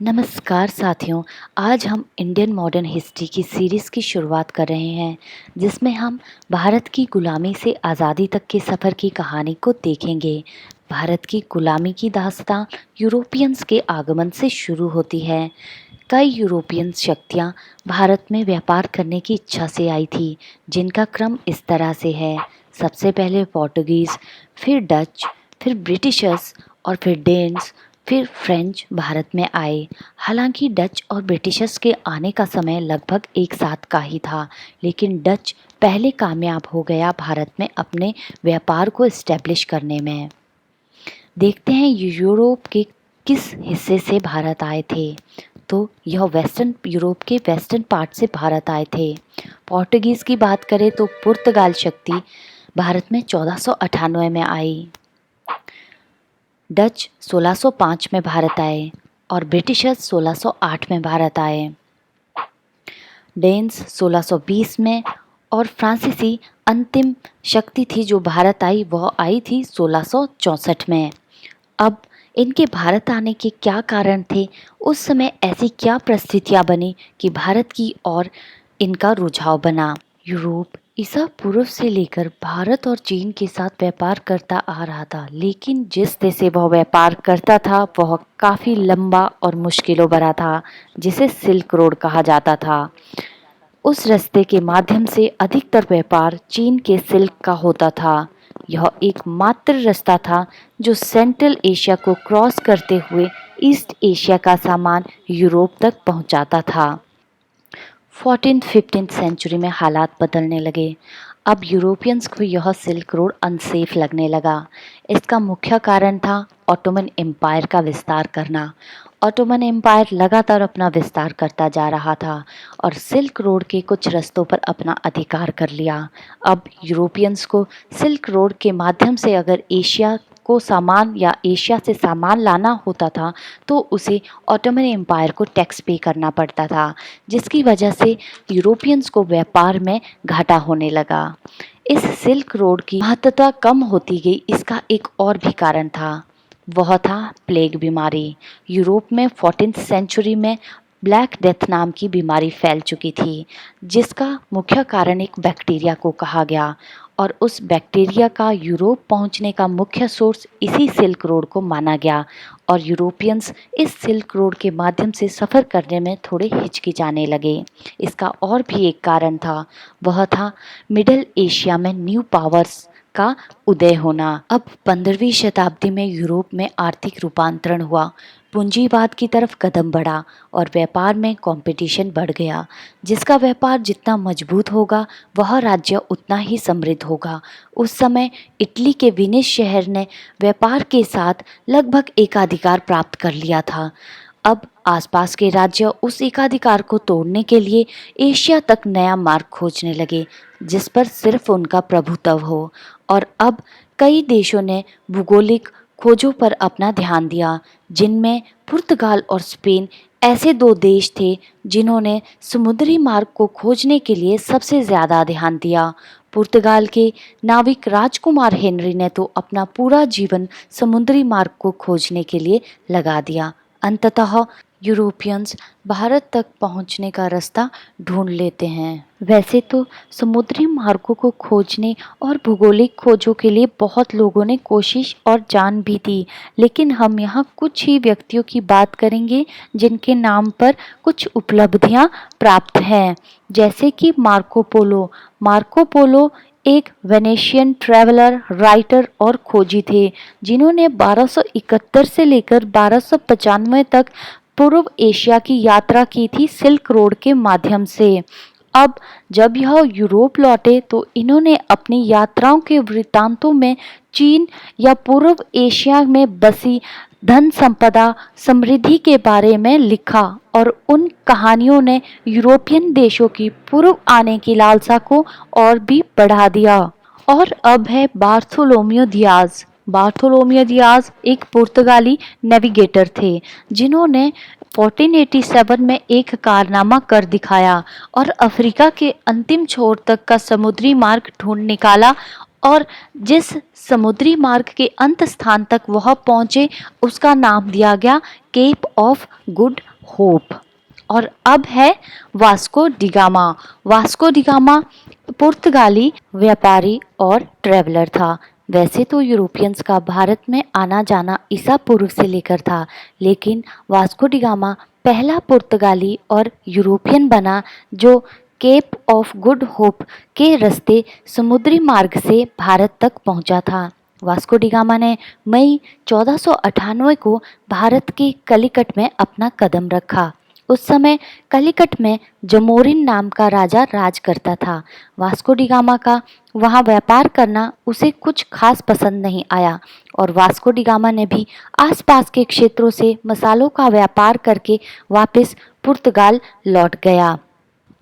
नमस्कार साथियों। आज हम इंडियन मॉडर्न हिस्ट्री की सीरीज़ की शुरुआत कर रहे हैं, जिसमें हम भारत की गुलामी से आज़ादी तक के सफ़र की कहानी को देखेंगे। भारत की गुलामी की दास्तां यूरोपियंस के आगमन से शुरू होती है। कई यूरोपियन शक्तियाँ भारत में व्यापार करने की इच्छा से आई थी, जिनका क्रम इस तरह से है। सबसे पहले पोर्टुगीज़, फिर डच, फिर ब्रिटिशर्स और फिर डेन्स, फिर फ्रेंच भारत में आए। हालांकि डच और ब्रिटिशर्स के आने का समय लगभग एक साथ का ही था, लेकिन डच पहले कामयाब हो गया भारत में अपने व्यापार को इस्टेब्लिश करने में। देखते हैं यूरोप के किस हिस्से से भारत आए थे। तो यह वेस्टर्न यूरोप के वेस्टर्न पार्ट से भारत आए थे। पोर्टुगीज़ की बात करें तो पुर्तगाल शक्ति भारत में 1498 में आई। डच 1605 में भारत आए और ब्रिटिशर्स 1608 में भारत आए। डेन्स 1620 में और फ्रांसीसी अंतिम शक्ति थी जो भारत आई, वह आई थी 1664 में। अब इनके भारत आने के क्या कारण थे? उस समय ऐसी क्या परिस्थितियां बनी कि भारत की ओर इनका रुझाव बना? यूरोप ईसा पूर्व से लेकर भारत और चीन के साथ व्यापार करता आ रहा था, लेकिन जिस देश से वह व्यापार करता था वह काफ़ी लंबा और मुश्किलों भरा था, जिसे सिल्क रोड कहा जाता था। उस रास्ते के माध्यम से अधिकतर व्यापार चीन के सिल्क का होता था। यह एकमात्र रास्ता था जो सेंट्रल एशिया को क्रॉस करते हुए ईस्ट एशिया का सामान यूरोप तक पहुंचाता था। 14th-15th सेंचुरी में हालात बदलने लगे। अब यूरोपियंस को यह सिल्क रोड अनसेफ लगने लगा। इसका मुख्य कारण था ऑटोमन एम्पायर का विस्तार करना। ऑटोमन एम्पायर लगातार अपना विस्तार करता जा रहा था और सिल्क रोड के कुछ रास्तों पर अपना अधिकार कर लिया। अब यूरोपियंस को सिल्क रोड के माध्यम से अगर एशिया को सामान या एशिया से सामान लाना होता था तो उसे ऑटोमन एम्पायर को टैक्स पे करना पड़ता था, जिसकी वजह से यूरोपियंस को व्यापार में घाटा होने लगा। इस सिल्क रोड की महत्ता कम होती गई। इसका एक और भी कारण था, वह था प्लेग बीमारी। यूरोप में 14th सेंचुरी में ब्लैक डेथ नाम की बीमारी फैल चुकी थी, जिसका मुख्य कारण एक बैक्टीरिया को कहा गया और उस बैक्टीरिया का यूरोप पहुंचने का मुख्य सोर्स इसी सिल्क रोड को माना गया और यूरोपियंस इस सिल्क रोड के माध्यम से सफ़र करने में थोड़े हिचकिचाने लगे। इसका और भी एक कारण था, वह था मिडल एशिया में न्यू पावर्स का उदय होना। अब 15वीं शताब्दी में यूरोप में आर्थिक रूपांतरण हुआ, पूंजीवाद की तरफ कदम बढ़ा और व्यापार में कंपटीशन बढ़ गया। जिसका व्यापार जितना मजबूत होगा वह राज्य उतना ही समृद्ध होगा। उस समय इटली के वेनिस शहर ने व्यापार के साथ लगभग एकाधिकार प्राप्त कर लिया था। अब आसपास के राज्य उस एकाधिकार को तोड़ने के लिए एशिया तक नया मार्ग खोजने लगे, जिस पर सिर्फ उनका प्रभुत्व हो। और अब कई देशों ने भूगोलिक खोजों पर अपना ध्यान दिया, जिनमें पुर्तगाल और स्पेन ऐसे दो देश थे जिन्होंने समुद्री मार्ग को खोजने के लिए सबसे ज़्यादा ध्यान दिया। पुर्तगाल के नाविक राजकुमार हेनरी ने तो अपना पूरा जीवन समुद्री मार्ग को खोजने के लिए लगा दिया। अंततः यूरोपियंस भारत तक पहुंचने का रास्ता ढूंढ लेते हैं। वैसे तो समुद्री मार्गों को खोजने और भूगोलिक खोजों के लिए बहुत लोगों ने कोशिश और जान भी दी, लेकिन हम यहाँ कुछ ही व्यक्तियों की बात करेंगे जिनके नाम पर कुछ उपलब्धियाँ प्राप्त हैं, जैसे कि मार्को पोलो। मार्को पोलो एक वेनेशियन ट्रैवलर, राइटर और खोजी थे, जिन्होंने 1271 से लेकर 1295 तक पूर्व एशिया की यात्रा की थी सिल्क रोड के माध्यम से। अब जब यह यूरोप लौटे तो इन्होंने अपनी यात्राओं के वृत्तांतों में चीन या पूर्व एशिया में बसी धन संपदा समृद्धि के बारे में लिखा और उन कहानियों ने यूरोपियन देशों की पूर्व आने की लालसा को और भी बढ़ा दिया। और अब है बार्थोलोमियो दियाज। बार्थोलोमियो दियाज एक पुर्तगाली नेविगेटर थे, जिन्होंने 1487 में एक कारनामा कर दिखाया और अफ्रीका के अंतिम छोर तक का समुद्री मार्ग ढूंढ निकाला और जिस समुद्री मार्ग के अंत स्थान तक वह पहुंचे उसका नाम दिया गया केप ऑफ गुड होप। और अब है वास्को डिगामा। वास्को डिगामा पुर्तगाली व्यापारी और ट्रेवलर था। वैसे तो यूरोपियंस का भारत में आना जाना ईसा पूर्व से लेकर था, लेकिन वास्को डिगामा पहला पुर्तगाली और यूरोपियन बना जो केप ऑफ गुड होप के रास्ते समुद्री मार्ग से भारत तक पहुंचा था। वास्को डिगामा ने मई 1498 को भारत के कलिकट में अपना कदम रखा। उस समय कलिकट में जमोरिन नाम का राजा राज करता था। वास्को डिगामा का वहाँ व्यापार करना उसे कुछ खास पसंद नहीं आया और वास्को डिगामा ने भी आसपास के क्षेत्रों से मसालों का व्यापार करके वापस पुर्तगाल लौट गया।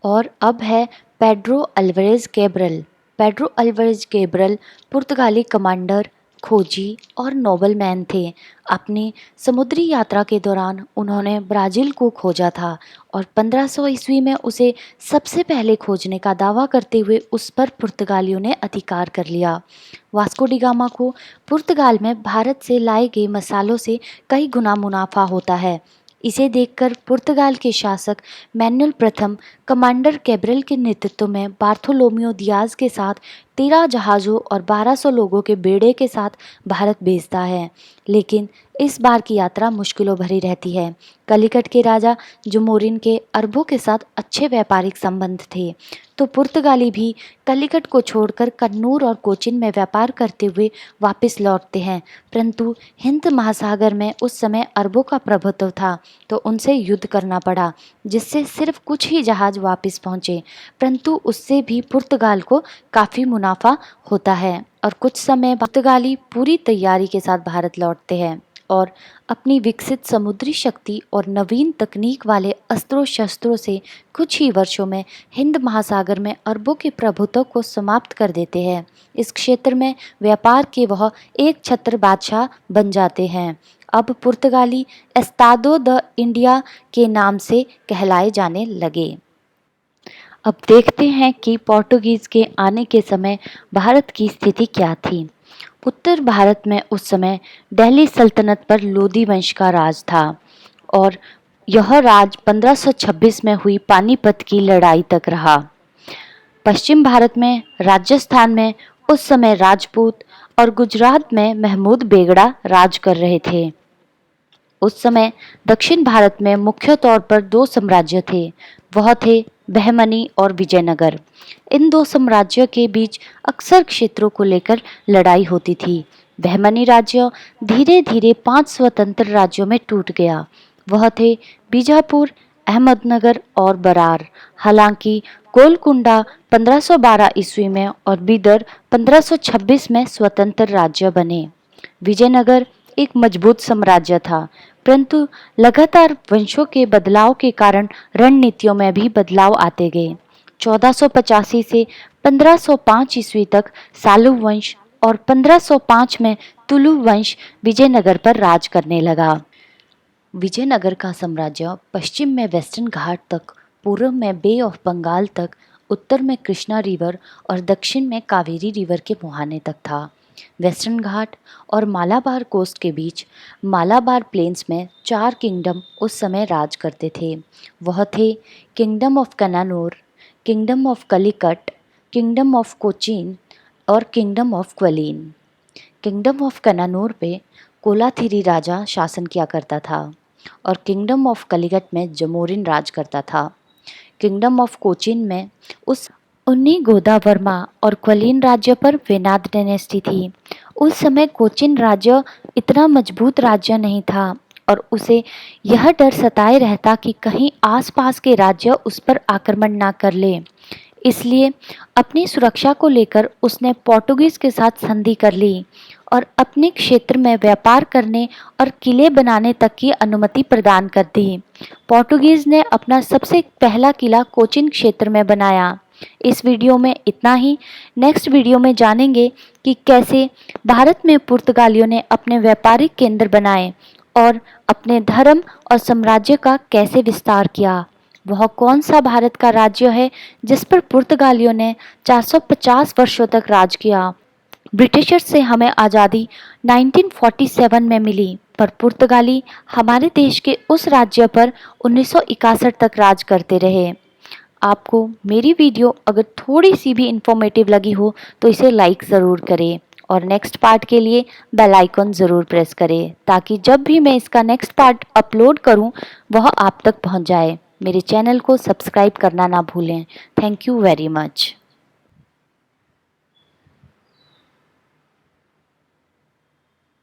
और अब है Pedro Alvarez Cabral. Pedro Alvarez Cabral पुर्तगाली कमांडर, खोजी और नोबलमैन थे। अपनी समुद्री यात्रा के दौरान उन्होंने ब्राज़ील को खोजा था और 1500 ईस्वी में उसे सबसे पहले खोजने का दावा करते हुए उस पर पुर्तगालियों ने अधिकार कर लिया। वास्को डी गामा को पुर्तगाल में भारत से लाए गए मसालों से कई गुना मुनाफा होता है। इसे देखकर पुर्तगाल के शासक मैनुअल प्रथम कमांडर कैब्रल के नेतृत्व में बार्थोलोमियो दियाज के साथ 13 जहाज़ों और 1200 लोगों के बेड़े के साथ भारत भेजता है, लेकिन इस बार की यात्रा मुश्किलों भरी रहती है। कलिकट के राजा जमोरिन के अरबों के साथ अच्छे व्यापारिक संबंध थे, तो पुर्तगाली भी कलिकट को छोड़कर कन्नूर और कोचिन में व्यापार करते हुए वापस लौटते हैं। परंतु हिंद महासागर में उस समय अरबों का प्रभुत्व था, तो उनसे युद्ध करना पड़ा, जिससे सिर्फ कुछ ही जहाज़ वापस पहुँचे, परंतु उससे भी पुर्तगाल को काफ़ी मुनाफा होता है और कुछ समय पुर्तगाली पूरी तैयारी के साथ भारत लौटते हैं और अपनी विकसित समुद्री शक्ति और नवीन तकनीक वाले अस्त्रों शस्त्रों से कुछ ही वर्षों में हिंद महासागर में अरबों के प्रभुत्व को समाप्त कर देते हैं। इस क्षेत्र में व्यापार के वह एक छत्र बादशाह बन जाते हैं। अब पुर्तगाली एस्तादो द इंडिया के नाम से कहलाए जाने लगे। अब देखते हैं कि पोर्टुगीज़ के आने के समय भारत की स्थिति क्या थी। उत्तर भारत में उस समय दिल्ली सल्तनत पर लोदी वंश का राज था और यह राज 1526 में हुई पानीपत की लड़ाई तक रहा। पश्चिम भारत में राजस्थान में उस समय राजपूत और गुजरात में महमूद बेगड़ा राज कर रहे थे। उस समय दक्षिण भारत में मुख्य तौर पर दो साम्राज्य थे, वह थे बहमनी और विजयनगर। इन दो साम्राज्यों के बीच अक्सर क्षेत्रों को लेकर लड़ाई होती थी। बहमनी राज्य धीरे धीरे 5 स्वतंत्र राज्यों में टूट गया। वह थे बीजापुर, अहमदनगर और बरार। हालांकि गोलकुंडा 1512 ईस्वी में और बीदर 1526 में स्वतंत्र राज्य बने। विजयनगर एक मजबूत साम्राज्य था, परंतु लगातार वंशों के बदलाव के कारण रणनीतियों में भी बदलाव आते गए। 1485 से 1505 ईस्वी तक सालू वंश और 1505 में तुलु वंश विजयनगर पर राज करने लगा। विजयनगर का साम्राज्य पश्चिम में वेस्टर्न घाट तक, पूर्व में बे ऑफ बंगाल तक, उत्तर में कृष्णा रिवर और दक्षिण में कावेरी रिवर के मुहाने तक था। वेस्टर्न घाट और मालाबार कोस्ट के बीच मालाबार प्लेन्स में 4 किंगडम उस समय राज करते थे। वह थे kingdom of Cannanore, kingdom of Calicut, kingdom of Cochin और kingdom of Quilon. Kingdom of Cannanore पे कोलाथिरी राजा शासन किया करता था और किंगडम ऑफ कलिकट में जमोरिन राज करता था। किंगडम ऑफ कोचीन में उस उन्नी गोदावर्मा और क्वलीन राज्य पर वेनाद डायनेस्टी थी। उस समय कोचिन राज्य इतना मजबूत राज्य नहीं था और उसे यह डर सताए रहता कि कहीं आसपास के राज्य उस पर आक्रमण ना कर ले। इसलिए अपनी सुरक्षा को लेकर उसने पोर्टुगीज़ के साथ संधि कर ली और अपने क्षेत्र में व्यापार करने और किले बनाने तक की अनुमति प्रदान कर दी। पोर्टुगीज़ ने अपना सबसे पहला किला कोचिन क्षेत्र में बनाया। इस वीडियो में इतना ही। नेक्स्ट वीडियो में जानेंगे कि कैसे भारत में पुर्तगालियों ने अपने व्यापारिक केंद्र बनाए और अपने धर्म और साम्राज्य का कैसे विस्तार किया। वह कौन सा भारत का राज्य है जिस पर पुर्तगालियों ने 450 वर्षों तक राज किया। ब्रिटिशर्स से हमें आज़ादी 1947 में मिली। पर पुर्तगाली हमारे देश के उस राज्य पर 1961 तक राज करते रहे। आपको मेरी वीडियो अगर थोड़ी सी भी इंफॉर्मेटिव लगी हो तो इसे लाइक ज़रूर करें और नेक्स्ट पार्ट के लिए बेल आइकन ज़रूर प्रेस करें ताकि जब भी मैं इसका नेक्स्ट पार्ट अपलोड करूं वह आप तक पहुंच जाए। मेरे चैनल को सब्सक्राइब करना ना भूलें। Thank you very much.